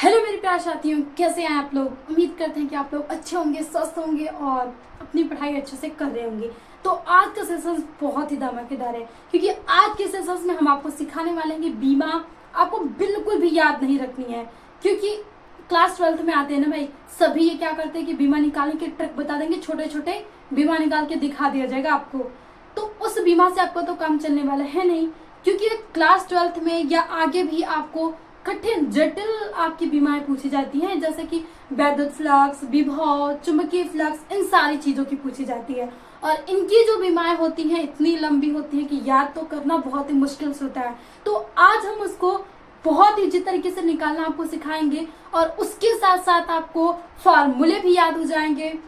Hello मेरे प्यार साथियों, कैसे हैं आप लोग। उम्मीद करते हैं कि आप लोग अच्छे होंगे, स्वस्थ होंगे और अपनी पढ़ाई अच्छे से कर रहे होंगे। तो आज का सेशन बहुत ही धमाकेदार है, क्योंकि आज के सेशन में हम आपको सिखाने वाले हैं कि बीमा आपको बिल्कुल भी याद नहीं रखनी है। क्योंकि क्लास 12th में आते हैं ना भाई, सभी ये क्या करते हैं कि बीमा निकालने के ट्रिक बता देंगे, छोटे छोटे बीमा निकाल के दिखा दिया जाएगा आपको। तो उस बीमा से आपको तो काम चलने वाला है नहीं, क्योंकि क्लास 12th में या आगे भी आपको कठिन जटिल आपकी बीमाएं पूछी जाती हैं, जैसे कि वैद्युत फ्लक्स, विभव, चुंबकीय फ्लक्स, इन सारी चीजों की पूछी जाती है। और इनकी जो बीमाएं होती हैं इतनी लंबी होती हैं कि याद तो करना बहुत ही मुश्किल से होता है। तो आज हम उसको बहुत ही जिस तरीके से निकालना आपको सिखाएंगे, और उसके साथ साथ आपको फॉर्मूले भी याद हो जाएंगे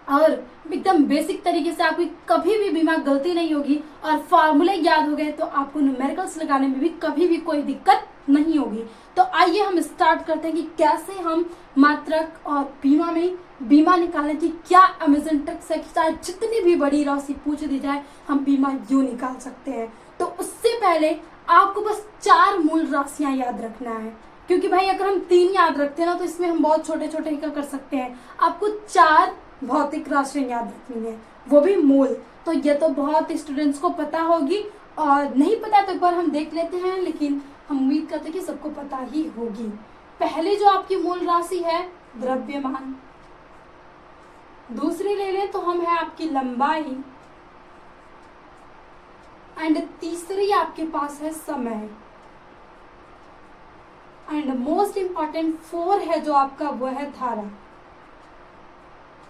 और एकदम बेसिक तरीके से आपकी कभी भी बीमा गलती नहीं होगी। और फार्मूले याद हो गए तो आपको न्यूमेरिकल्स लगाने में भी कभी भी कोई दिक्कत नहीं होगी। तो आइए हम स्टार्ट करते हैं कि कैसे हम मात्रक और बीमा में बीमा निकालने की क्या अमेजिंग ट्रिक्स है कि चाहे जितनी भी बड़ी राशि पूछ दी जाए हम बीमा यूं निकाल सकते हैं। तो उससे पहले आपको बस 4 मूल राशियां याद रखना है, क्योंकि भाई अगर हम 3 याद रखते हैं ना तो इसमें हम बहुत छोटे छोटे ही कर सकते हैं। आपको 4 भौतिक राशियां याद रखनी है, वो भी मूल। तो ये तो बहुत स्टूडेंट्स को पता होगी, और नहीं पता तो एक बार हम देख लेते हैं, लेकिन हम उम्मीद करते हैं कि सबको पता ही होगी। पहले जो आपकी मूल राशि है द्रव्यमान, दूसरी ले लें तो हम है आपकी लंबाई, एंड तीसरी आपके पास है समय, एंड मोस्ट इंपॉर्टेंट 4 है जो आपका वो है धारा।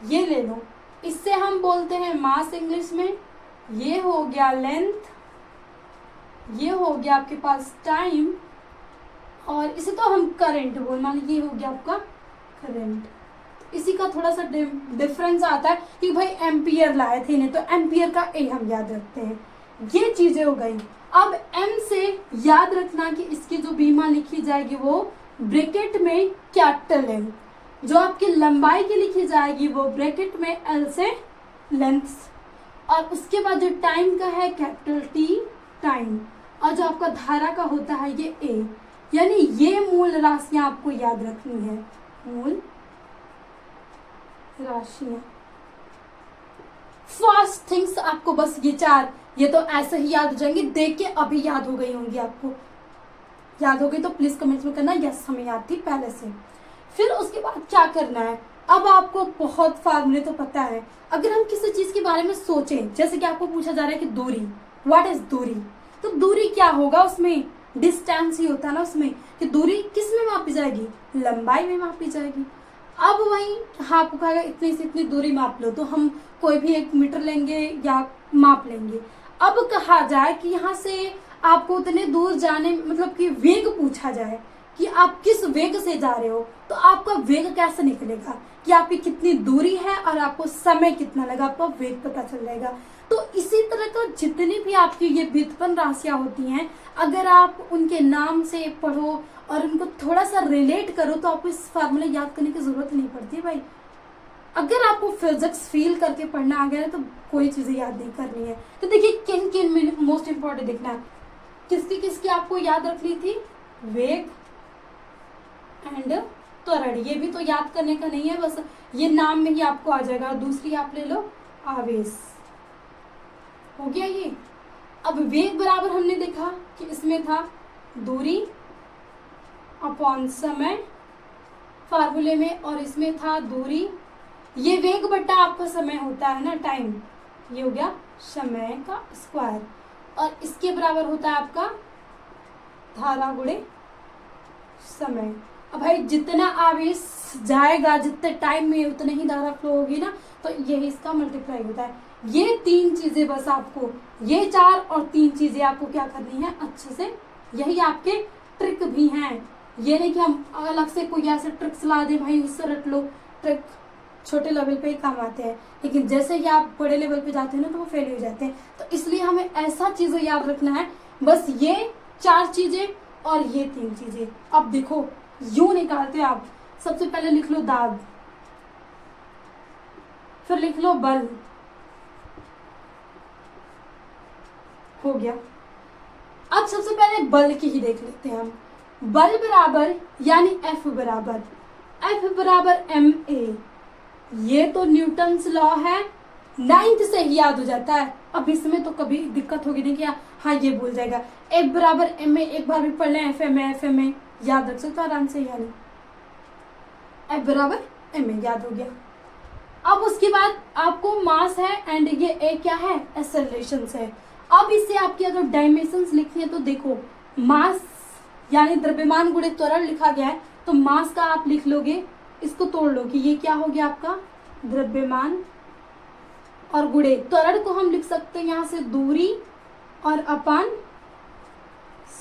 ये ले लो, इससे हम बोलते हैं मास इंग्लिश में। ये हो गया लेंथ, ये हो गया आपके पास टाइम, और इसे तो हम करंट बोल, मान लीजिए ये हो गया आपका करंट। इसी का थोड़ा सा डिफरेंस आता है कि भाई एम्पियर लाए थे, नहीं तो एम्पियर का ए हम याद रखते हैं। ये चीजें हो गई। अब एम से याद रखना कि इसकी जो बीमा लिखी जाएगी वो ब्रैकेट में कैपिटल एम, जो आपकी लंबाई की लिखी जाएगी वो ब्रैकेट में एल से लेंथ, और उसके बाद जो टाइम का है कैपिटल टी टाइम, और जो आपका धारा का होता है ये ए। यानी ये मूल राशियां आपको याद रखनी है, मूल राशियां। फर्स्ट थिंग्स आपको बस ये 4, ये तो ऐसे ही याद हो जाएंगे, देख के अभी याद हो गई होंगी। आपको याद हो गई तो प्लीज कमेंट्स में करना यस हमें याद थी पहले से। फिर उसके बाद क्या करना है, अब आपको बहुत फार्मूले तो पता है। अगर हम किसी चीज के बारे में सोचें, जैसे कि आपको पूछा जा रहा है कि दूरी, व्हाट इज दूरी, तो दूरी क्या होगा, उसमें डिस्टेंस ही होता है ना उसमें, कि दूरी किस में मापी जाएगी, लंबाई में मापी जाएगी। अब वही हाँ आपको कहेगा इतनी से इतनी दूरी माप लो, तो हम कोई भी 1 मीटर लेंगे या माप लेंगे। अब कहा जाए कि यहाँ से आपको उतने दूर जाने, मतलब कि वेग पूछा जाए कि आप किस वेग से जा रहे हो, तो आपका वेग कैसे निकलेगा कि आपकी कितनी दूरी है और आपको समय कितना लगा, आपका वेग पता चल जाएगा। तो इसी तरह का जितनी भी आपकी ये व्युत्पन्न राशियां होती हैं, अगर आप उनके नाम से पढ़ो और उनको थोड़ा सा रिलेट करो तो आपको इस फार्मूला याद करने की जरूरत नहीं पड़ती है भाई। अगर आपको फिजिक्स फील करके पढ़ना आ गया है तो कोई चीजें याद नहीं करनी है। तो देखिए किन किन मोस्ट इंपॉर्टेंट देखना है, किसकी किसकी आपको याद रखनी थी, वेग एंड त्वरण। ये भी तो याद करने का नहीं है, बस ये नाम में ही आपको आ जाएगा। दूसरी आप ले लो आवेश, हो गया ये। अब वेग बराबर हमने देखा कि इसमें था दूरी अपॉन समय फार्मूले में, और इसमें था दूरी, ये वेग बट्टा आपका समय होता है ना टाइम, ये हो गया समय का स्क्वायर, और इसके बराबर होता है आपका धारा गुणे समय। अब भाई जितना आवेश जाएगा जितने टाइम में उतने ही धारा फ्लो होगी ना, तो यही इसका मल्टीप्लाई होता है। ये 3 चीजें बस आपको, ये 4 और 3 चीजें आपको क्या करनी है अच्छे से, यही आपके ट्रिक भी हैं। ये नहीं कि हम अलग से कोई ऐसे ट्रिक्स ला दे भाई उससे रट लो। ट्रिक छोटे लेवल पे ही काम आते हैं, लेकिन जैसे ही आप बड़े लेवल पे जाते हैं ना तो वो फेल हो जाते हैं। तो इसलिए हमें ऐसा चीजें याद रखना है, बस ये 4 चीजें और ये 3 चीजें। अब देखो यूं निकालते हो आप, सबसे पहले लिख लो दाब, फिर लिख लो बल, हो गया। अब सबसे पहले बल की ही देख लेते हैं हम। बल बराबर यानी F बराबर ma। ये तो न्यूटन्स लॉ है, 9th से ही याद हो जाता है। अब इसमें तो कभी दिक्कत होगी नहीं क्या, हाँ ये भूल जाएगा। F बराबर ma, एक बार भी पढ़ लें FMA याद रख सकते हो आराम से, यानी F बराबर ma याद हो गया। अब उसके बाद आपको मास है एंड ये A क्या है, एक्सेलरेशंस है। अब इससे आपकी अगर डायमेंशंस लिखनी है तो देखो, मास यानी द्रव्यमान गुणे त्वरण लिखा गया है, तो मास का आप लिख लोगे, इसको तोड़ लो कि ये क्या हो गया आपका द्रव्यमान, और गुणे त्वरण को हम लिख सकते हैं यहाँ से दूरी और अपान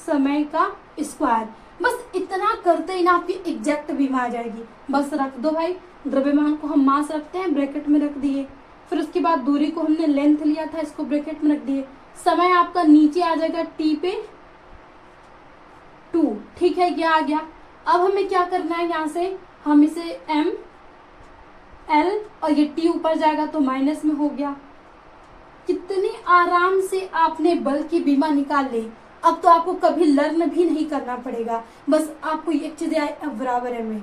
समय का स्क्वायर। बस इतना करते ही ना आपकी एग्जैक्ट बीमा आ जाएगी। बस रख दो भाई, द्रव्यमान को हम मास रखते हैं, ब्रैकेट में रख दिए, फिर उसके बाद दूरी को हमने लेंथ लिया था, इसको ब्रैकेट में रख दिए, समय आपका नीचे आ जाएगा t पे 2, ठीक है, ये आ गया। अब हमें क्या करना है, यहाँ से हम इसे m l और ये t ऊपर जाएगा तो माइनस में हो गया। कितनी आराम से आपने बल की बीमा निकाल ली। अब तो आपको कभी लर्न भी नहीं करना पड़ेगा, बस आपको एक चीज आए F बराबर ma,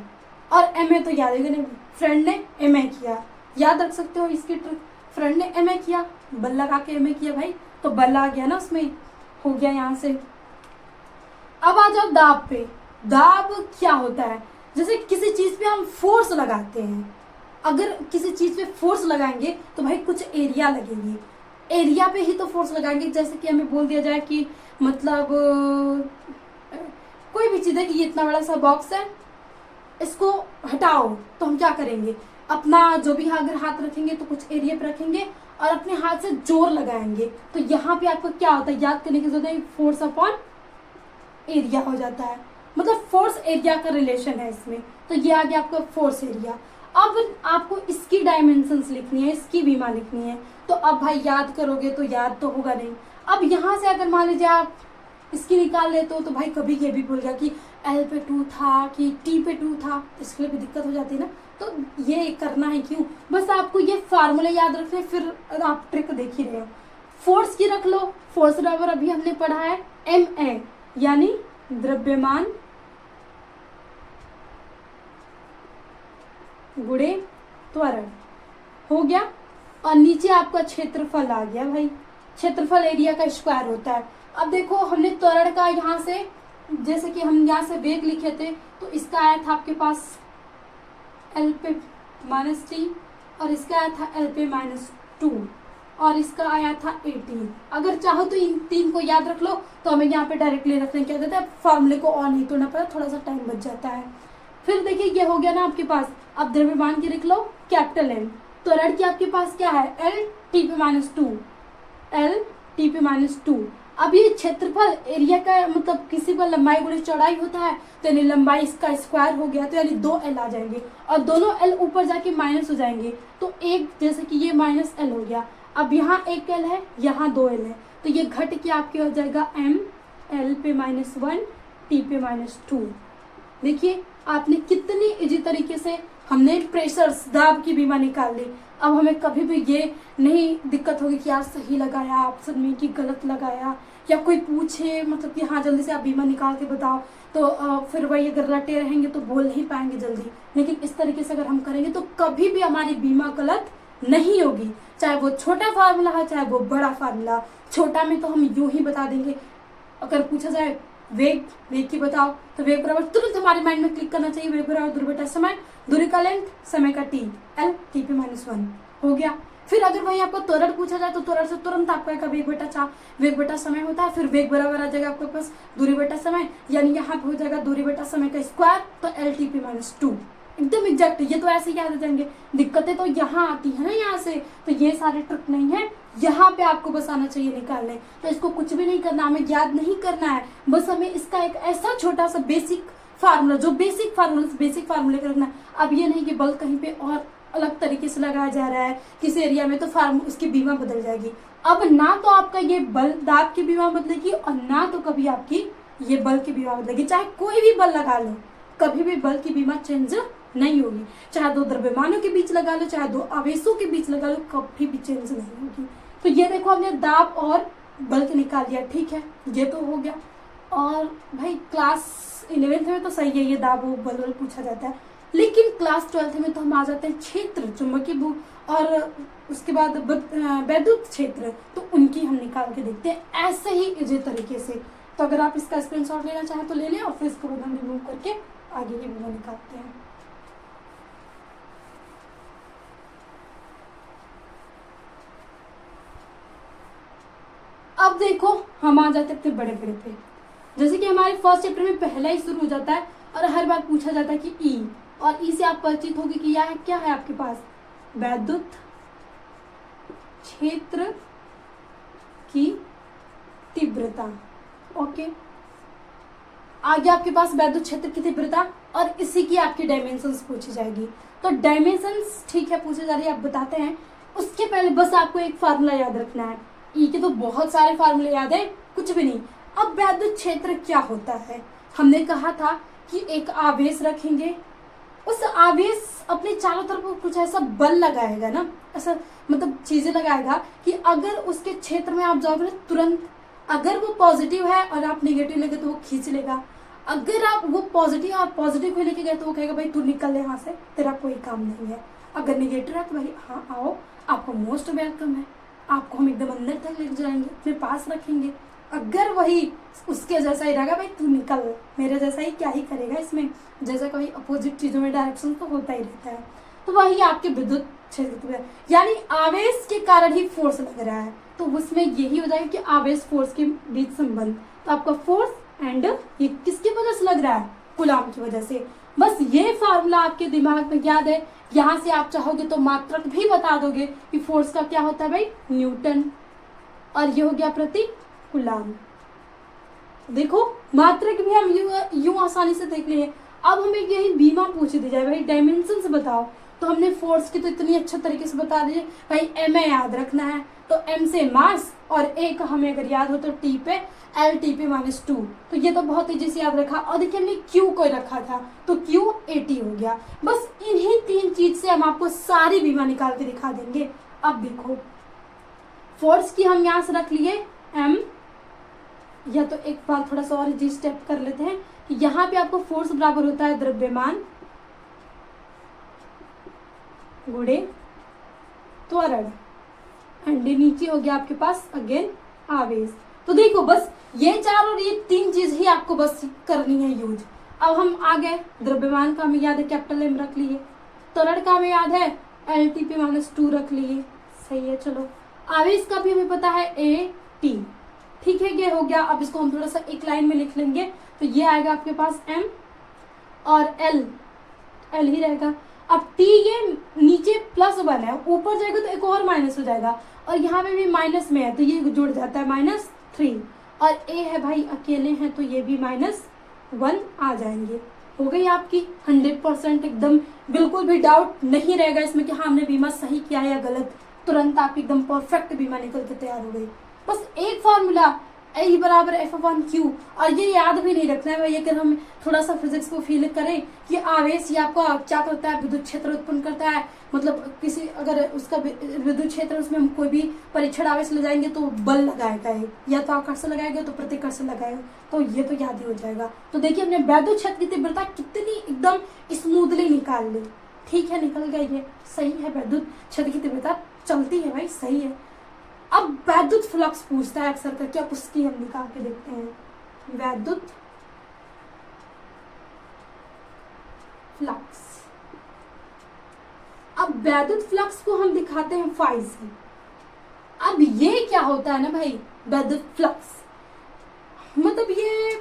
और ma तो याद है, फ्रेंड ने ma किया, याद रख सकते हो इसकी ट्रिक। फ्रेंड ने ma किया, बल लगा के ma किया भाई, तो बल आ गया ना उसमें, हो गया यहाँ से। अब आ जाओ दाब पे। दाब क्या होता है, जैसे किसी चीज पे हम फोर्स लगाते हैं, अगर किसी चीज पे फोर्स लगाएंगे तो भाई कुछ एरिया लगेगी, एरिया पे ही तो फोर्स लगाएंगे। जैसे कि हमें बोल दिया जाए कि मतलब कोई भी चीज है कि ये इतना बड़ा सा बॉक्स है, इसको हटाओ, तो हम क्या करेंगे, अपना जो भी अगर हाथ रखेंगे तो कुछ एरिया पे रखेंगे और अपने हाथ से जोर लगाएंगे, तो यहाँ पे आपको क्या होता है, याद करने की जरूरत है, फोर्स अपॉन एरिया हो जाता है, मतलब फोर्स एरिया का रिलेशन है इसमें। तो ये आ गया आपका फोर्स एरिया। अब आपको इसकी डायमेंशंस लिखनी है, इसकी बीमा लिखनी है, तो अब भाई याद करोगे तो याद तो होगा नहीं। अब यहाँ से अगर मान लीजिए आप इसकी निकाल लेते हो तो भाई कभी ये भी भूल गया कि L पे 2 था कि T पे 2 था, इसके लिए भी दिक्कत हो जाती है ना, तो ये करना है क्यों, बस आपको ये फार्मूले याद रखने, फिर आप ट्रिक देख ही रहे हो। फोर्स की रख लो, फोर्स बराबर अभी हमने पढ़ा है ma, यानी द्रव्यमान गुणे त्वरण, हो गया। और नीचे आपका क्षेत्रफल आ गया भाई, क्षेत्रफल एरिया का स्क्वायर होता है। अब देखो हमने त्वरण का यहाँ से, जैसे कि हम यहाँ से वेग लिखे थे, तो इसका आया था आपके पास L पे -t, और इसका आया था L पे -2, और इसका आया था 18। अगर चाहो तो इन तीन को याद रख लो, तो हमें यहाँ पे डायरेक्टली रखने क्या देता है, फॉर्मूले को और नहीं तोड़ना पड़ा, थोड़ा सा टाइम बच जाता है। फिर देखिए ये हो गया ना आपके पास। अब द्रव्यमान की लिख लो कैपिटल N, त्वरण की आपके पास क्या है L t पे -2, L t पे -2। अब ये क्षेत्रफल एरिया का मतलब किसी पर लंबाई गुणे चौड़ाई होता है, तो यानी लंबाई इसका स्क्वायर हो गया, तो यानी 2L आ जाएंगे, और दोनों L ऊपर जाके माइनस हो जाएंगे, तो एक जैसे कि ये -L हो गया। अब यहाँ 1L है, यहाँ 2L है, तो ये घट के आपके हो जाएगा M L पे -1 T पे -2। देखिए आपने कितनी इजी तरीके से हमने प्रेशर्स दाब की बीमा निकाल ली। अब हमें कभी भी ये नहीं दिक्कत होगी कि आप सही लगाया ऑप्शन में कि गलत लगाया, या कोई पूछे मतलब कि हाँ जल्दी से आप बीमा निकाल के बताओ, तो फिर वही अगर रटे रहेंगे तो बोल नहीं पाएंगे जल्दी। लेकिन इस तरीके से अगर हम करेंगे तो कभी भी हमारी बीमा गलत नहीं होगी, चाहे वो छोटा फार्मूला है चाहे वो बड़ा फार्मूला। छोटा में तो हम यूं ही बता देंगे, अगर पूछा जाए वेग की बताओ, तो वेग बराबर तुरंत हमारे माइंड में क्लिक करना चाहिए, वेग बराबर दूरी बटा समय, दूरी का लेंथ, समय का t, L t पे -1 हो गया। फिर अगर वही आपको त्वरण पूछा जाए तो त्वरण से तुरंत आपका वेग बटा समय होता है, फिर वेग बराबर आ जाएगा आपके पास दूरी बटा समय, यानी यहाँ पे हो जाएगा दूरी बटा समय का स्क्वायर, तो L t पे -2, एकदम एग्जैक्ट। ये तो ऐसे याद आ जाएंगे। दिक्कतें तो यहाँ आती है ना यहाँ से, तो ये सारे ट्रिक नहीं है, यहाँ पे आपको बस आना चाहिए निकालने। तो इसको कुछ भी नहीं करना, हमें याद नहीं करना है, बस हमें इसका एक ऐसा छोटा सा बेसिक फार्मूला, जो बेसिक फार्मूले का रखना। अब ये नहीं कि बल कहीं पे और अलग तरीके से लगाया जा रहा है किसी एरिया में, तो उसकी बीमा बदल जाएगी। अब ना तो आपका ये बल दाब की बीमा बदलेगी, और ना तो कभी आपकी ये बल की बीमा बदलेगी। चाहे कोई भी बल लगा लो, कभी भी बल की बीमा चेंज नहीं होगी। चाहे दो द्रव्यमानों के बीच लगा लो, चाहे दो आवेशों के बीच लगा लो, कभी भी चेंज नहीं होगी। तो ये देखो हमने दाब और बल के निकाल लिया, ठीक है, ये तो हो गया। और भाई क्लास 11th में तो सही है, ये दाब बल बल पूछा जाता है, लेकिन क्लास 12th में तो हम आ जाते हैं क्षेत्र, चुंबकीय भू और उसके बाद वैद्युत क्षेत्र, तो उनकी हम निकाल के देखते हैं ऐसे ही इजी तरीके से। तो अगर आप इसका स्क्रीनशॉट लेना चाहें तो ले लें, और फिर इसको बाद हम रिमूव करके आगे की वीडियो निकालते हैं। अब देखो हम आ जाते हैं अपने बड़े बड़े पे, जैसे कि हमारे फर्स्ट चैप्टर में पहला ही शुरू हो जाता है और हर बार पूछा जाता है कि ई, और ई से आप परिचित होगी कि यह क्या है आपके पास, वैद्युत क्षेत्र की तीव्रता। ओके, आगे आपके पास वैद्युत क्षेत्र की तीव्रता और इसी की आपकी डायमेंशंस पूछी जाएगी। तो डायमेंशंस ठीक है पूछी जा रही है, आप बताते हैं। उसके पहले बस आपको एक फार्मूला याद रखना है, ई के तो बहुत सारे फार्मूले याद है, कुछ भी नहीं। अब वैद्युत क्षेत्र क्या होता है, हमने कहा था कि एक आवेश रखेंगे, उस आवेश अपने चारों तरफ कुछ ऐसा बल लगाएगा ना, ऐसा मतलब चीजें लगाएगा कि अगर उसके क्षेत्र में आप जाओगे ना तुरंत, अगर वो पॉजिटिव है और आप नेगेटिव लेंगे तो वो खींच लेगा, अगर आप वो पॉजिटिव और पॉजिटिव को लेके गए तो वो कहेगा भाई तू निकल यहाँ से, तेरा कोई काम नहीं है। अगर नेगेटिव है तो भाई हाँ आओ, आपको मोस्ट वेलकम है, आपको हम एकदम अंदर तक ले जाएंगे, अपने पास रखेंगे। अगर वही उसके जैसा ही रहेगा भाई तू निकल, मेरे जैसा ही क्या ही करेगा इसमें, जैसा कभी अपोजिट चीजों में डायरेक्शन तो होता ही रहता है। तो वही आपके विद्युत क्षेत्र, यानी आवेश के कारण ही फोर्स लग रहा है, तो उसमें यही हो जाएगा कि आवेश फोर्स के बीच संबंध। तो आपका फोर्स एंड ये किसकी वजह से लग रहा है, कूलाम की वजह से। बस ये फार्मूला आपके दिमाग में याद है, यहाँ से आप चाहोगे तो मात्रक भी बता दोगे कि फोर्स का क्या होता है भाई, न्यूटन, और ये हो गया प्रति कूलाम। देखो मात्रक भी हम यूं आसानी से देख लिए। अब हमें यही बीमा पूछ दी जाए भाई डायमेंशन से बताओ, तो हमने फोर्स की तो इतनी अच्छे तरीके से बता दिए भाई, एम ए याद रखना है, तो एम से मास, और ए का हमें अगर याद हो तो टी पे एल टी पे -2, तो ये तो बहुत तेजी से याद रखा। और देखिए हमने क्यू को रखा था तो क्यू 80 हो गया। बस इन्हीं 3 चीज से हम आपको सारी बीमा निकाल के दिखा देंगे। अब देखो फोर्स की हम यहाँ से रख लिए एम, या तो एक बार थोड़ा सा और जी स्टेप कर लेते हैं कि यहाँ पे आपको फोर्स बराबर होता है द्रव्यमान गुणे त्वरण, एंड नीचे हो गया आपके पास अगेन आवेश। तो देखो बस ये 4 और ये 3 चीज ही आपको बस करनी है यूज। अब हम आ गए, द्रव्यमान का हमें याद है कैपिटल एम रख लिए, त्वरण का हमें याद है एल टी पे -2 रख लिए, सही है। चलो आवेश का भी हमें पता है ए टी, ठीक है ये हो गया। अब इसको हम थोड़ा सा एक लाइन में लिख लेंगे, तो ये आएगा आपके पास एम और एल ही रहेगा। अब टी ये नीचे +1 है, ऊपर जाएगा तो एक और माइनस हो जाएगा, और यहाँ पे भी माइनस में है तो ये जुड़ जाता है -3, और ए है भाई अकेले हैं तो ये भी -1 आ जाएंगे। हो गई आपकी 100% एकदम, बिल्कुल भी डाउट नहीं रहेगा इसमें कि हाँ हमने बीमा सही किया है या गलत, तुरंत आप एकदम परफेक्ट बीमा निकल के तैयार हो गई। बस एक फार्मूला E बराबर F/Q, और ये याद भी नहीं रखना है भाई। अगर हम थोड़ा सा फिजिक्स को फील करें कि आवेश ये आपका क्या करता है, विद्युत क्षेत्र उत्पन्न करता है, मतलब किसी अगर उसका विद्युत क्षेत्र उसमें हम कोई भी परीक्षण आवेश ले जाएंगे तो बल लगाएगा, या तो आकर्षण लगाएगा तो प्रतिकर्षण लगाएगा, तो ये तो याद ही हो जाएगा। तो देखिए हमने वैद्युत क्षेत्र की तीव्रता कितनी एकदम स्मूथली निकाल ली, ठीक है निकल गया, ये सही है, वैद्युत क्षेत्र की तीव्रता चलती है भाई, सही है। अब वैद्युत फ्लक्स पूछता है अक्सर करके, अब उसकी हम निकाल के देखते हैं। वैद्युत फ्लक्स, अब वैद्युत फ्लक्स को हम दिखाते हैं फाई से। अब ये क्या होता है ना भाई, वैद्युत फ्लक्स मतलब ये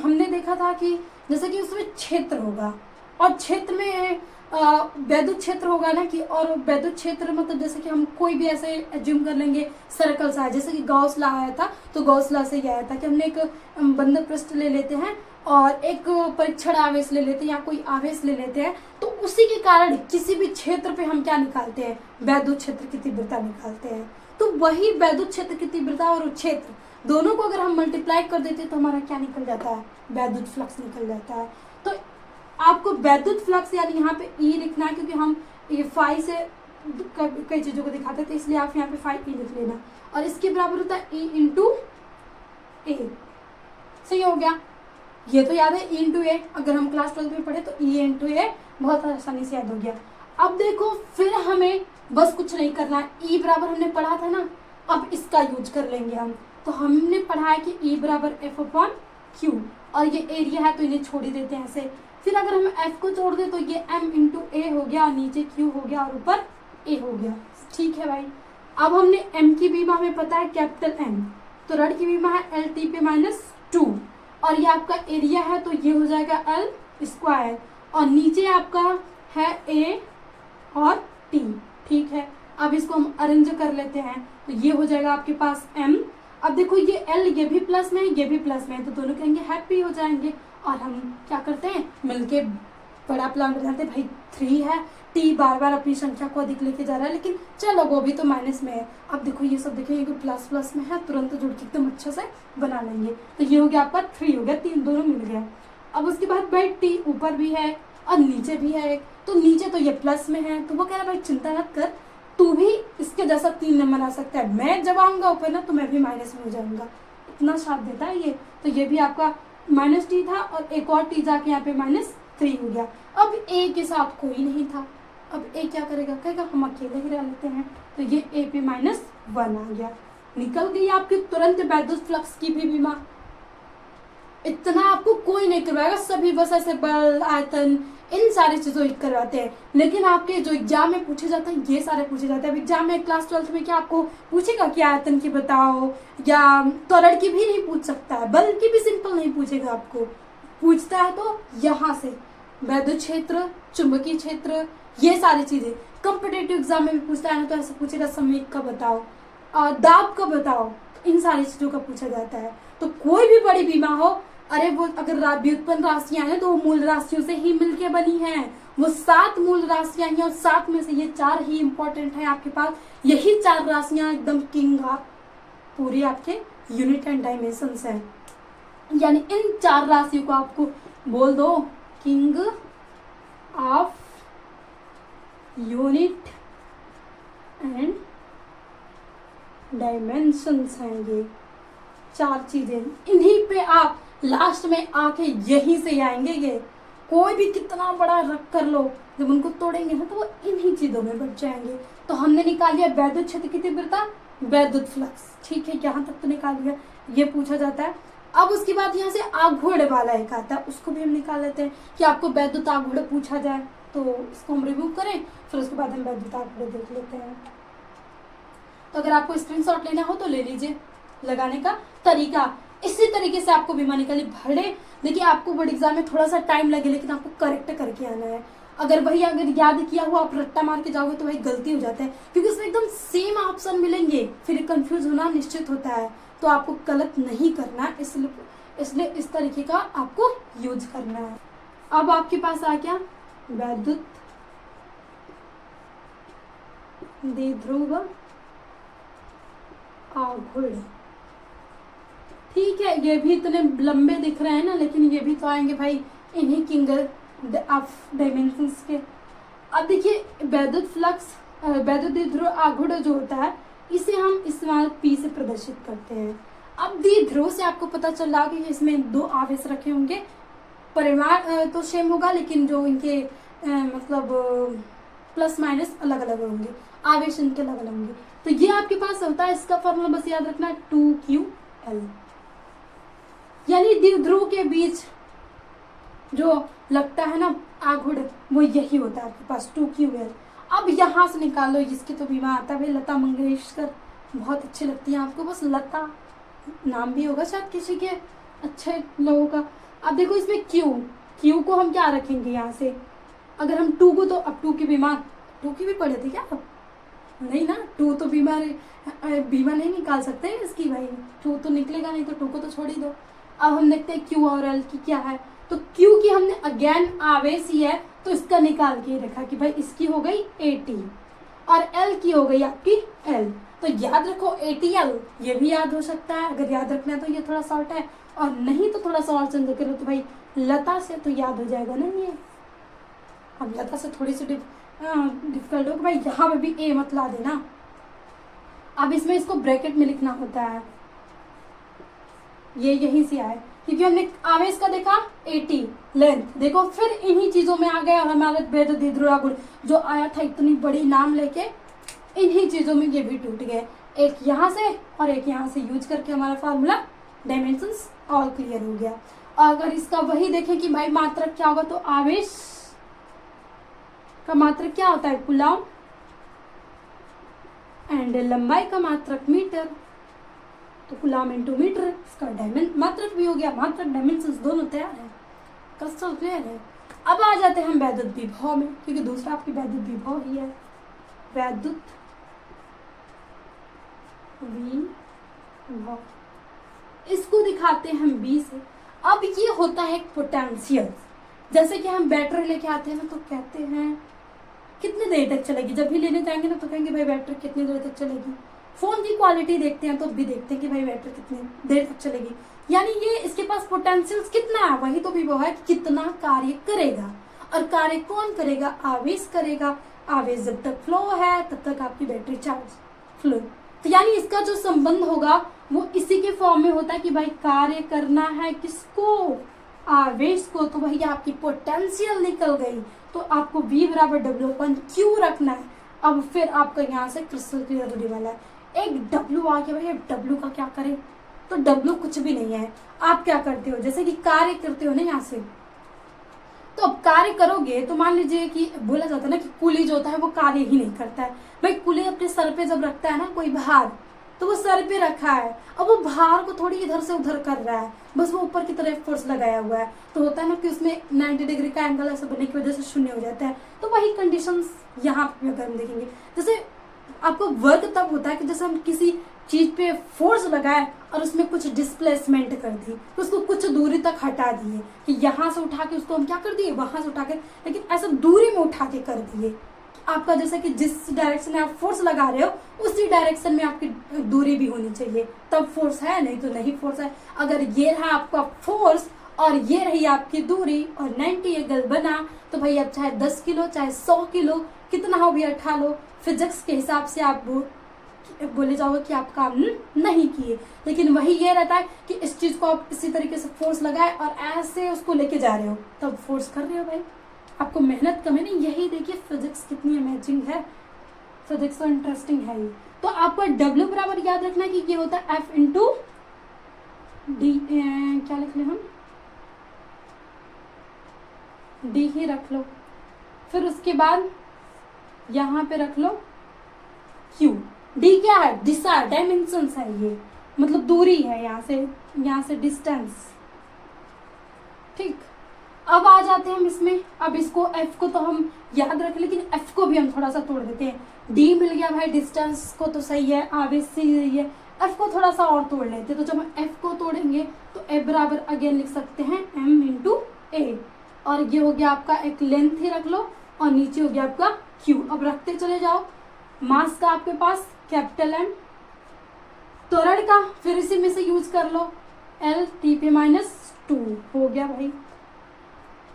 हमने देखा था कि जैसे कि उसमें क्षेत्र होगा, और क्षेत्र में वैद्युत क्षेत्र होगा ना कि, और वैद्युत क्षेत्र मतलब जैसे कि हम कोई भी ऐसे एज्यूम कर लेंगे सर्कल सा है, जैसे कि गॉस लॉ आया था, तो गॉस लॉ से ये आया था कि हमने एक बंधक पृष्ठ ले लेते हैं और एक परीक्षण आवेश ले लेते हैं या कोई आवेश ले लेते हैं, तो उसी के कारण किसी भी क्षेत्र पे हम क्या निकालते हैं, वैद्युत क्षेत्र की तीव्रता निकालते हैं। तो वही वैद्युत क्षेत्र की तीव्रता और क्षेत्र दोनों को अगर हम मल्टीप्लाई कर देते हैं तो हमारा क्या निकल जाता है, वैद्युत फ्लक्स निकल जाता है। तो आपको वैद्युत फ्लक्स यानी यहाँ पे ई लिखना है, क्योंकि हम ये फाई से कई चीजों को दिखाते थे, इसलिए आप यहाँ पे फाई ई लिख लेना, और इसके बराबर होता है ई इंटू ए। सही हो गया। ये तो याद है E इंटू ए, अगर हम क्लास 12 में पढ़े तो E इंटू ए बहुत आसानी से याद हो गया। अब देखो फिर हमें बस कुछ नहीं करना है, E बराबर हमने पढ़ा था ना, अब इसका यूज कर लेंगे हम। तो हमने पढ़ा है कि E बराबर एफ अपॉन क्यू, और ये एरिया है तो इन्हें छोड़ ही देते हैं ऐसे। फिर अगर हम F को छोड़ दें तो ये M इंटू ए हो गया, और नीचे Q हो गया और ऊपर A हो गया। ठीक है भाई। अब हमने M की बीमा हमें पता है कैपिटल M, तो रड की बीमा है एल टी पे माइनस 2, और ये आपका एरिया है तो ये हो जाएगा एल स्क्वायर, और नीचे आपका है ए और टी। ठीक है, अब इसको हम अरेंज कर लेते हैं तो ये हो जाएगा आपके पास m। अब देखो ये l ये भी प्लस में है, ये भी प्लस में है, तो दोनों कहेंगे हैप्पी हो जाएंगे, और हम क्या करते हैं मिलके बड़ा प्लान बनाते हैं। भाई 3 है, t बार बार अपनी संख्या को अधिक लेके जा रहा है, लेकिन चलो वो भी तो माइनस में है। अब देखो ये सब देखिए ये प्लस प्लस में है, तुरंत जोड़ के एकदम अच्छे से बना लेंगे। तो ये हो गया आपका 3 हो गया, 3 दोनों मिल गया। अब उसके बाद भाई t ऊपर भी है और नीचे भी है, तो नीचे तो ये प्लस में है, तो वो कह रहा भाई चिंता मत कर, तू भी इसके जैसा 3 नंबर आ सकता है, मैं जब आऊंगा ऊपर ना तो मैं भी माइनस में हो जाऊंगा। इतना साथ देता है ये। तो ये भी आपका माइनस टी था, और एक और टी जाके यहाँ पे -3 हो गया। अब ए के साथ कोई नहीं था, अब ए क्या करेगा, कहेगा हम अकेले ही रह लेते हैं, तो ये ए पे -1 आ गया। निकल गई आपकी तुरंत वैद्युत फ्लक्स की भी बीमा। इतना आपको कोई नहीं करवाएगा, सभी बस ऐसे बल आयतन इन सारी चीजों को करवाते हैं, लेकिन आपके जो एग्जाम में पूछे जाते हैं ये सारे पूछे जाते हैं। अब एग्जाम में क्लास 12 में क्या आपको पूछेगा कि आयतन की बताओ, या त्वरण की भी नहीं पूछ सकता है, बल की भी सिंपल नहीं पूछेगा आपको। पूछता है तो यहाँ से वैद्युत क्षेत्र, चुंबकीय क्षेत्र, ये सारी चीजें। कॉम्पिटेटिव एग्जाम में भी पूछता है तो ऐसे पूछेगा संवेग का बताओ, दाब का बताओ, इन सारी चीजों का पूछा जाता है। तो कोई भी बड़ी बीमा हो, अरे वो अगर व्युत्पन्न राशियां हैं तो वो मूल राशियों से ही मिलके बनी हैं। वो 7 मूल राशियां हैं, और 7 में से ये 4 ही इंपॉर्टेंट है आपके पास। यही 4 राशियां एकदम किंग ऑफ पूरी आपके यूनिट एंड डायमेंशंस है। यानी इन 4 राशियों को आपको बोल दो king of unit and dimensions हैं ये 4 चीजें। इन्हीं पे आप लास्ट में आके यहीं से आएंगे। ये कोई भी कितना बड़ा रख कर लो, जब उनको तोड़ेंगे ना तो वो इन्हीं चीजों में बच जाएंगे। तो हमने निकाल लिया वैद्युत क्षेत्र की तीव्रता, वैद्युत फ्लक्स। ठीक है, यहाँ तक तो निकाल लिया, ये पूछा जाता है। अब उसके बाद यहाँ से आघूर्ण वाला एक आता है, उसको भी हम निकाल लेते हैं कि आपको वैद्युत आघूर्ण पूछा जाए तो इसको हम रिव्यू करें, फिर उसके बाद हम वैद्युत आघूर्ण देख लेते हैं। तो अगर आपको स्क्रीनशॉट लेना हो तो ले लीजिए। लगाने का तरीका इसी तरीके से आपको बीमा निकाली भले देखिए आपको बोर्ड एग्जाम में थोड़ा सा टाइम लगे, लेकिन आपको करेक्ट करके आना है। अगर याद किया हुआ आप रट्टा मार के जाओगे तो वही गलती हो जाता है, क्योंकि उसमें एकदम सेम ऑप्शन मिलेंगे, फिर कंफ्यूज होना निश्चित होता है। तो आपको गलत नहीं करना, इसलिए इस तरीके का आपको यूज करना है। अब आपके पास आ गया वैद्युत द्विध्रुव आघूर्ण। ठीक है, ये भी इतने लंबे दिख रहे हैं ना, लेकिन ये भी तो आएंगे भाई इन्हीं किंग ऑफ डायमेंशंस के। अब देखिए वैद्युत फ्लक्स, वैद्युत द्विध्रुव आघूर्ण जो होता है इसे हम इस्तेमाल P से प्रदर्शित करते हैं। अब द्विध्रुव से आपको पता चल रहा कि इसमें 2 आवेश रखे होंगे, परिमाण तो सेम होगा लेकिन जो इनके मतलब प्लस माइनस अलग अलग होंगे, आवेश इनके अलग अलग होंगे। तो ये आपके पास होता है, इसका फॉर्मूला बस याद रखना है 2QL, यानी द्विध्रुव के बीच जो लगता है ना आघूर्ण वो यही होता है आपके पास 2QL। अब यहाँ से निकालो, इसकी तो बीमा आता है लता मंगेशकर, बहुत अच्छी लगती है आपको, बस लता नाम भी होगा शायद किसी के अच्छे लोगों का। अब देखो इसमें Q को हम क्या रखेंगे यहाँ से, अगर हम 2 को, तो अब 2 की बीमा 2 की भी पढ़े थे क्या नहीं ना, 2 तो बीमा नहीं निकाल सकते इसकी भाई, 2 तो निकलेगा नहीं, तो 2 को तो छोड़ ही दो। अब हम देखते हैं Q और L की क्या है। तो Q की हमने अगेन आवेश ही है तो इसका निकाल के रखा कि भाई इसकी हो गई AT और L की हो गई आपकी L। तो याद रखो ATL, ये भी याद हो सकता है, अगर याद रखना है तो ये थोड़ा शॉर्ट है, और नहीं तो थोड़ा सा और चेंज करो तो भाई लता से तो याद हो जाएगा ना ये। अब लता से थोड़ी सी डिफिकल्ट हो, भाई यहाँ पे भी A मत ला देना। अब इसमें इसको ब्रैकेट में लिखना होता है, ये यहीं से आए क्योंकि हमने आवेश का देखा 80 लेंथ, देखो फिर इन्हीं चीजों में आ गए और हमारा बेदती ध्रुवागुण जो आया था इतनी बड़ी नाम लेके, इन्हीं चीजों में ये भी टूट गए, एक यहाँ से और एक यहाँ से यूज करके हमारा फार्मूला डायमेंशंस ऑल क्लियर हो गया। और अगर इसका वही देखें कि भाई मात्रक क्या होगा, तो आवेश का मात्रक क्या होता है, कूलम, एंड लंबाई का मात्रक मीटर, तो कूलम इनटू मीटर, इसका मात्रक भी हो गया, मात्रक डायमेंशंस दोनों तैयार है, क्रिस्टल क्लियर है। अब आ जाते हैं हम वैद्युत विभव में, क्योंकि दूसरा आपकी वैद्युत विभव ही है, वैद्युत विभव, इसको दिखाते हैं हम बी से। अब ये होता है पोटेंशियल, जैसे कि हम बैटरी लेके आते हैं ना, तो कहते हैं कितनी देर तक चलेगी, जब भी लेने जाएंगे ना तो कहेंगे भाई बैटरी कितनी देर तक चलेगी। फोन की क्वालिटी देखते हैं तो भी देखते हैं कि भाई बैटरी कितनी देर तक चलेगी, यानी ये इसके पास पोटेंशियल कितना है, वही तो विभव है कि कितना कार्य करेगा। और कार्य कौन करेगा, आवेश करेगा, आवेश जब तक फ्लो है तब तक आपकी बैटरी चार्ज फ्लो, तो यानी इसका जो संबंध होगा वो इसी के फॉर्म में होता है कि भाई कार्य करना है किसको, आवेश को, तो वही आपकी पोटेंशियल निकल गई, तो आपको V बराबर W/Q रखना है। अब फिर आपका यहाँ से क्रिस्टल क्लियर होने वाला है। एक W आ गया, भाई अब W का क्या करें, तो W कुछ भी नहीं है, आप क्या करते हो, जैसे कि कार्य करते हो ना यहाँ से, तो अब कार्य करोगे तो मान लीजिए कि बोला जाता है ना कि कुली जो होता है वो कार्य ही नहीं करता है। भाई कुली अपने सर पे जब रखता है ना कोई भार, तो वो सर पे रखा है, अब वो भार को थोड़ी इधर से उधर कर रहा है, बस वो ऊपर की तरफ फोर्स लगाया हुआ है, तो होता है ना कि उसमें 90 डिग्री का एंगल ऐसा बनने की वजह से शून्य हो जाता है। तो वही कंडीशंस यहाँ पे अगर हम देखेंगे, जैसे आपको वर्क तब होता है कि जैसे हम किसी चीज पे फोर्स लगाए और उसमें कुछ डिस्प्लेसमेंट कर दी, तो उसको कुछ दूरी तक हटा दिए, कि यहाँ से उठा के उसको हम क्या कर दिए, वहां से उठा के, लेकिन ऐसा दूरी में उठा के कर दिए। आपका जैसे कि जिस डायरेक्शन में आप फोर्स लगा रहे हो उसी डायरेक्शन में आपकी दूरी भी होनी चाहिए, तब फोर्स है, नहीं तो नहीं फोर्स है। अगर ये रहा आपका फोर्स और ये रही आपकी दूरी और 90 एंगल बना, तो भाई अब चाहे 10 किलो चाहे 100 किलो कितना हो भी उठा लो, फिजिक्स के हिसाब से आप बोले जाओगे कि आप काम नहीं किए। लेकिन वही ये रहता है कि इस चीज को आप इसी तरीके से फोर्स लगाए और ऐसे उसको लेके जा रहे हो, तब फोर्स कर रहे हो, भाई आपको मेहनत कम है नहीं। यही देखिए फिजिक्स कितनी अमेजिंग है, फिजिक्स तो इंटरेस्टिंग है ही। तो आपको W बराबर याद रखना कि ये होता है F इंटू डी, क्या लिख ले हम, D ही रख लो, फिर उसके बाद यहाँ पे रख लो Q। D क्या है, दिशा, डायमेंशंस है, ये मतलब दूरी है, यहाँ से डिस्टेंस, ठीक। अब आ जाते हैं हम इसमें, अब इसको F को तो हम याद रखें, लेकिन F को भी हम थोड़ा सा तोड़ देते हैं। D मिल गया भाई, डिस्टेंस को तो सही है, आवेश सही है, F को थोड़ा सा और तोड़ लेते हैं। तो जब हम F को तोड़ेंगे तो F बराबर अगेन लिख सकते हैं M इंटू A, और ये हो गया आपका एक लेंथ ही रख लो, और नीचे हो गया आपका Q। अब रखते चले जाओ, मास का आपके पास कैपिटल M, त्वरण का फिर इसी में से यूज कर लो, L T/-2 हो गया भाई।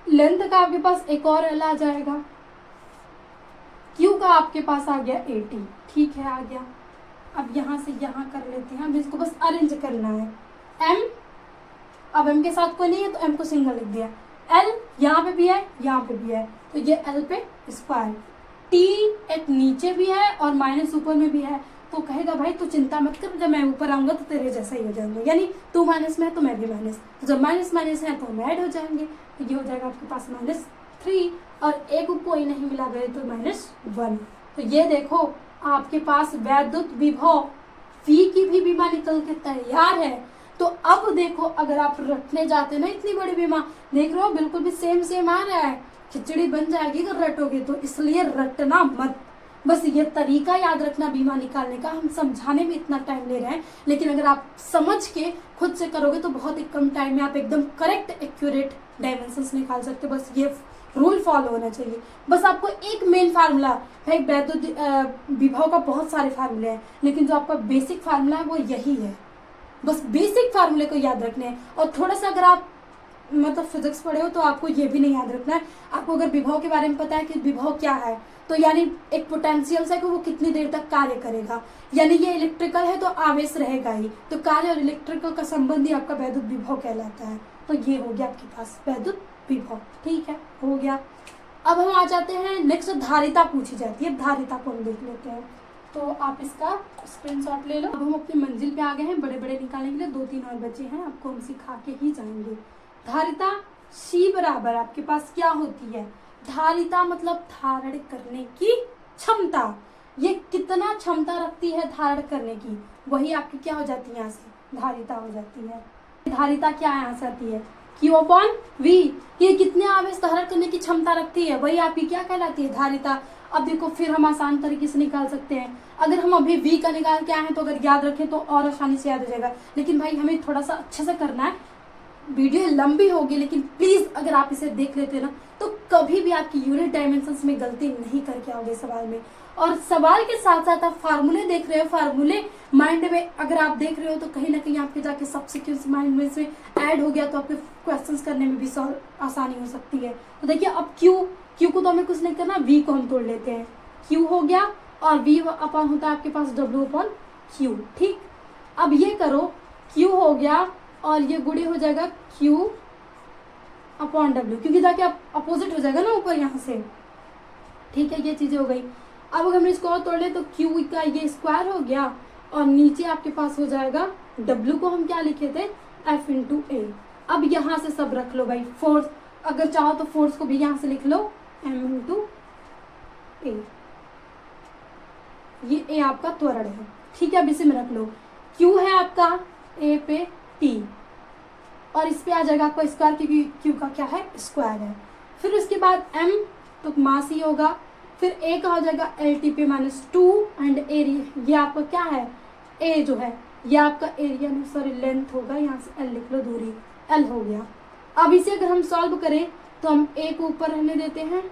लेंथ का आपके पास एक और L आ जाएगा, Q का आपके पास आ गया 80, ठीक है, आ गया। अब यहाँ से यहाँ कर लेते हैं, अब इसको बस अरेंज करना है। M, अब M के साथ कोई नहीं है तो M को सिंगल लिख दिया, L यहाँ पे भी है, यहाँ पे भी है, तो ये L पे स्क्वायर, T एक नीचे भी है और माइनस ऊपर में भी है, तो कहेगा भाई तू चिंता मत कर, जब मैं ऊपर आऊंगा तो तेरे जैसा ही हो जाऊंगा, यानी तू माइनस में है तो मैं भी माइनस, तो जब माइनस माइनस है तो हम ऐड हो जाएंगे, तो ये हो जाएगा आपके पास -3, और एक कोई नहीं मिला गए तो -1। तो ये देखो आपके पास वैद्युत विभव V की भी बीमा निकल के तैयार है। तो अब देखो अगर आप रटने जाते ना इतनी बड़ी बीमा, देख रहे हो बिल्कुल भी सेम आ रहा है, खिचड़ी बन जाएगी अगर रटोगे तो, इसलिए रटना मत, बस ये तरीका याद रखना बीमा निकालने का। हम समझाने में इतना टाइम ले रहे हैं, लेकिन अगर आप समझ के खुद से करोगे तो बहुत ही कम टाइम में आप एकदम करेक्ट एक्यूरेट डायमेंशंस निकाल सकते हो। बस ये रूल फॉलो होना चाहिए। बस आपको एक मेन फार्मूला, भाई वैद्युत विभव का बहुत सारे फार्मूले हैं, लेकिन जो आपका बेसिक फार्मूला है वो यही है, बस बेसिक फार्मूले को याद रखने हैं। और थोड़ा सा अगर आप मतलब फिजिक्स पढ़े हो तो आपको ये भी नहीं याद रखना है। आपको अगर विभव के बारे में पता है कि विभव क्या है, तो यानी एक पोटेंशियल है कि वो कितनी देर तक कार्य करेगा, यानी ये इलेक्ट्रिकल है तो आवेश रहेगा ही, तो कार्य और इलेक्ट्रिकल का संबंध ही आपका वैद्युत विभव कहलाता है। तो ये हो गया आपके पास वैद्युत विभव। ठीक है, हो गया। अब हम आ जाते हैं नेक्स्ट, धारिता पूछी जाती है। धारिता को हम देख लेते हैं, तो आप इसका स्क्रीनशॉट ले लो। अब हम अपनी मंजिल पे आ गए हैं, बड़े बड़े निकालने के लिए 2-3 और बचे हैं, आपको हम सिखा के ही जाएंगे। धारिता C बराबर आपके पास क्या होती है, धारिता मतलब धारण करने की क्षमता, ये कितना क्षमता रखती है धारण करने की, वही आपकी क्या हो जाती है, यहाँ से धारिता हो जाती है। धारिता क्या यहाँ से आती है, Q/V, ये कितने आवेश धारण करने की क्षमता रखती है, वही आपकी क्या कहलाती है, धारिता। अब देखो फिर हम आसान तरीके से निकाल सकते हैं, अगर हम अभी V का निकाल के आए हैं तो अगर याद रखें तो और आसानी से याद हो जाएगा, लेकिन भाई हमें थोड़ा सा अच्छे से करना है, वीडियो लंबी होगी लेकिन प्लीज अगर आप इसे देख लेते ना तो कभी भी आपकी यूनिट डायमेंशंस में गलती नहीं करके आओगे सवाल में। और सवाल के साथ साथ आप फार्मूले देख रहे हो, फार्मूले माइंड में अगर आप देख रहे हो तो कहीं ना कहीं आपके जाके सब्सिक्वेंस माइंड में इसमें ऐड हो गया तो आपके क्वेश्चंस करने में भी आसानी हो सकती है। तो देखिए अब क्यू को तो हमें कुछ नहीं करना, वी को हम तोड़ लेते हैं, क्यू हो गया और वी अपॉन होता है आपके पास W/Q। ठीक, अब ये करो, क्यू हो गया और ये गुणे हो जाएगा Q/W, क्योंकि जाके आप अपोजिट हो जाएगा ना ऊपर यहाँ से। ठीक है, ये चीजें हो गई। अब अगर हम इसको और तोड़ ले तो Q का ये स्क्वायर हो गया और नीचे आपके पास हो जाएगा W को हम क्या लिखे थे, F/A। अब यहाँ से सब रख लो भाई, फोर्स अगर चाहो तो फोर्स को भी यहाँ से लिख लो M/A, ये A आपका त्वरण है। ठीक है, अब इसे में रख लो, Q है आपका A पे T और इस पे आ जाएगा आपका स्क्वायर, क्योंकि Q का क्या है, स्क्वायर है। फिर उसके बाद M तो मास ही होगा, फिर A का हो जाएगा LT पे -2 एंड एरिया, ये आपका क्या है, A जो है ये आपका एरिया नहीं सॉरी लेंथ होगा, यहाँ से L लिख लो, दूरी L हो गया। अब इसे अगर हम सॉल्व करें तो हम A को ऊपर रहने देते हैं,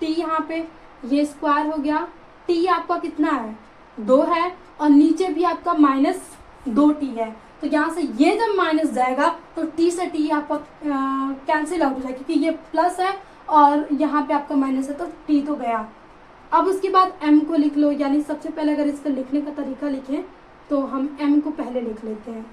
T यहाँ पे ये स्क्वायर हो गया, T आपका कितना है, 2 है और नीचे भी आपका -2T है, तो यहाँ से ये जब माइनस जाएगा तो T से T आपका कैंसिल आउट हो जाएगा, क्योंकि ये प्लस है और यहाँ पे आपका माइनस है तो T तो गया। अब उसके बाद M को लिख लो, यानी सबसे पहले अगर इसका लिखने का तरीका लिखें तो हम M को पहले लिख लेते हैं,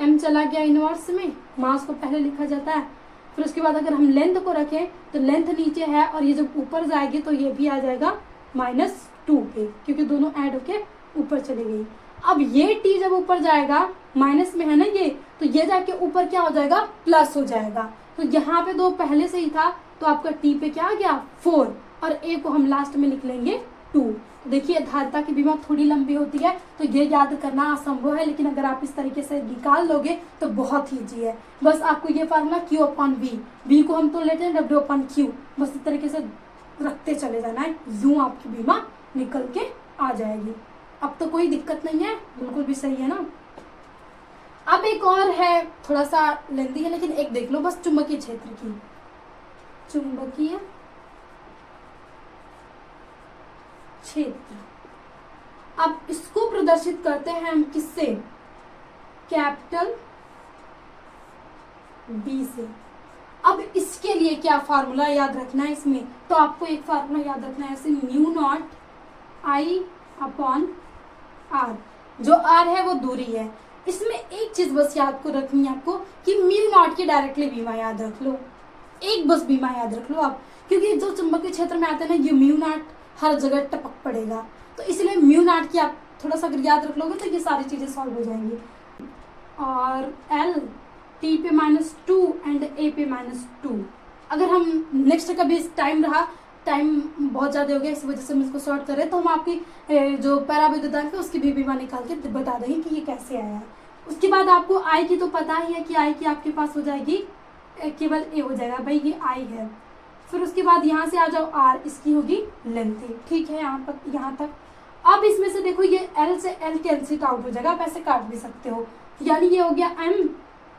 M चला गया इनवर्स में, मास को पहले लिखा जाता है। फिर उसके बाद अगर हम लेंथ को रखें तो लेंथ नीचे है और ये जब ऊपर जाएगी तो ये भी आ जाएगा -2 पे, क्योंकि दोनों ऐड होके ऊपर चली गई। अब ये T जब ऊपर जाएगा, माइनस में है ना ये, तो ये जाके ऊपर क्या हो जाएगा, प्लस हो जाएगा। तो यहाँ पे 2 पहले से ही था तो आपका T पे क्या आ गया 4 और A को हम लास्ट में लिख लेंगे 2। देखिए धारिता की विभव थोड़ी लंबी होती है तो ये याद करना असंभव है, लेकिन अगर आप इस तरीके से निकाल लोगे तो बहुत ईजी है। बस आपको ये फार्मूला Q/V, V को हम तो लेते हैं W/Q, बस इस तरीके से रखते चले जाना है, यूं आपकी विभव निकल के आ जाएगी। अब तो कोई दिक्कत नहीं है, बिल्कुल भी सही है ना। अब एक और है, थोड़ा सा लेंदी है लेकिन एक देख लो बस, चुंबकीय क्षेत्र की, चुंबकीय क्षेत्र। अब इसको प्रदर्शित करते हैं हम किससे, कैपिटल B से। अब इसके लिए क्या फार्मूला याद रखना है इसमें, तो आपको एक फार्मूला याद रखना है, ऐसे μ0I/r, जो r है वो दूरी है। इसमें एक चीज बस याद को रखनी है आपको कि μ0 की डायरेक्टली बीमा याद रख लो, एक बस बीमा याद रख लो आप, क्योंकि जो चुंबकीय क्षेत्र में आते हैं ना ये μ0 हर जगह टपक पड़ेगा, तो इसलिए μ0 की आप थोड़ा सा अगर याद रख लोगे तो ये सारी चीजें सॉल्व हो जाएंगी। और L T पे -2 एंड A पे -2। अगर हम नेक्स्ट कभी टाइम रहा, टाइम बहुत ज़्यादा हो गया इस वजह से हम इसको सॉर्ट करें, तो हम आपकी जो पैराविद्युतांक है उसकी भी बीमा निकाल के बता देंगे कि ये कैसे आया है। उसके बाद आपको I की तो पता ही है कि I की आपके पास हो जाएगी केवल A हो जाएगा, भाई ये I है। फिर उसके बाद यहाँ से आ जाओ R, इसकी होगी लेंथ, ठीक है यहाँ तक। अब इसमें से देखो ये L से L कैंसिल आउट हो जाएगा, आप ऐसे काट भी सकते हो, यानी ये हो गया M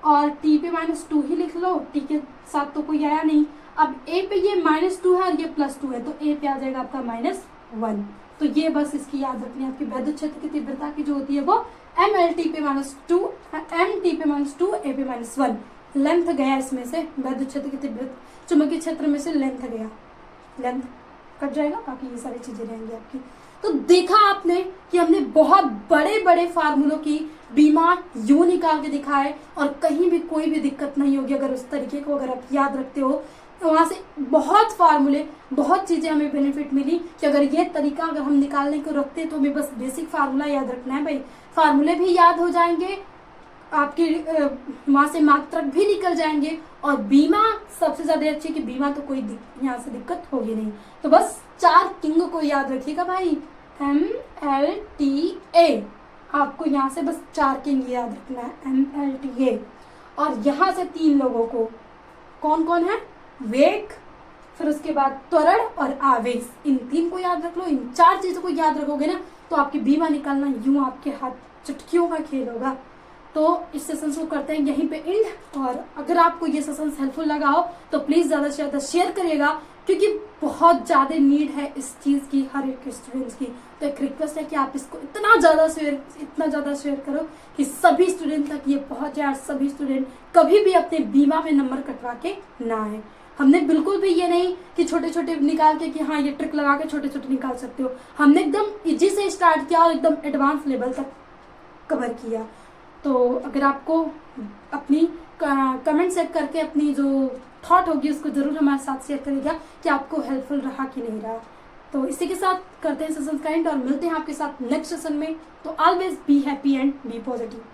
और T पे -2 ही लिख लो, T के साथ तो कोई आया नहीं। अब A पे ये -2 है और ये +2 है तो A पे आ जाएगा आपका -1। तो ये बस इसकी याद रखनी है, आपकी वैद्युत क्षेत्र की तीव्रता की जो होती है वो MLT पे -2, MT पे -2, A पे -1, लेंथ गया इसमें से, वैद्युत क्षेत्र की तीव्रता, चुंबकीय क्षेत्र में से लेंथ गया, लेंथ कट जाएगा, बाकी ये सारी चीजें रहेंगी आपकी। तो देखा आपने कि हमने बहुत बड़े बड़े फार्मूलों की बीमा यूं निकाल के दिखाए और कहीं भी कोई भी दिक्कत नहीं होगी अगर उस तरीके को अगर आप याद रखते हो। तो वहाँ से बहुत फार्मूले, बहुत चीज़ें हमें बेनिफिट मिली कि अगर ये तरीका अगर हम निकालने को रखते तो हमें बस बेसिक फार्मूला याद रखना है भाई, फार्मूले भी याद हो जाएंगे, आपकी वहाँ से मात्रक भी निकल जाएंगे, और बीमा सबसे ज़्यादा अच्छी कि बीमा तो कोई यहाँ से दिक्कत होगी नहीं। तो बस 4 किंग को याद रखिएगा भाई, MLTA, आपको यहाँ से बस 4 किंग याद रखना है, MLTA। और यहाँ से 3 लोगों को, कौन कौन है, वेग, फिर उसके बाद त्वरण और आवेश, इन 3 को याद रख लो। इन 4 चीज़ों को याद रखोगे ना तो आपकी बीमा निकालना यूं आपके हाथ चुटकियों का खेल होगा। तो इस सेशन को करते हैं यहीं पे एंड, और अगर आपको ये सेशन हेल्पफुल लगा हो तो प्लीज़ ज़्यादा से ज़्यादा शेयर करिएगा, क्योंकि बहुत ज़्यादा नीड है इस चीज़ की हर एक स्टूडेंट्स की। तो एक रिक्वेस्ट है कि आप इसको इतना ज़्यादा शेयर करो कि सभी स्टूडेंट तक ये पहुँच जाए, सभी स्टूडेंट कभी भी अपने बीमा में नंबर कटवा के ना आए। हमने बिल्कुल भी ये नहीं कि छोटे छोटे निकाल के कि हाँ ये ट्रिक लगा के छोटे छोटे निकाल सकते हो, हमने एकदम इजी से स्टार्ट किया और एकदम एडवांस लेवल तक कवर किया। तो अगर आपको अपनी कमेंट सेट करके अपनी जो थॉट होगी उसको ज़रूर हमारे साथ शेयर करिएगा कि आपको हेल्पफुल रहा कि नहीं रहा। तो इसी के साथ करते हैं सेशन का एंड और मिलते हैं आपके साथ नेक्स्ट सेशन में। तो always be happy and be positive.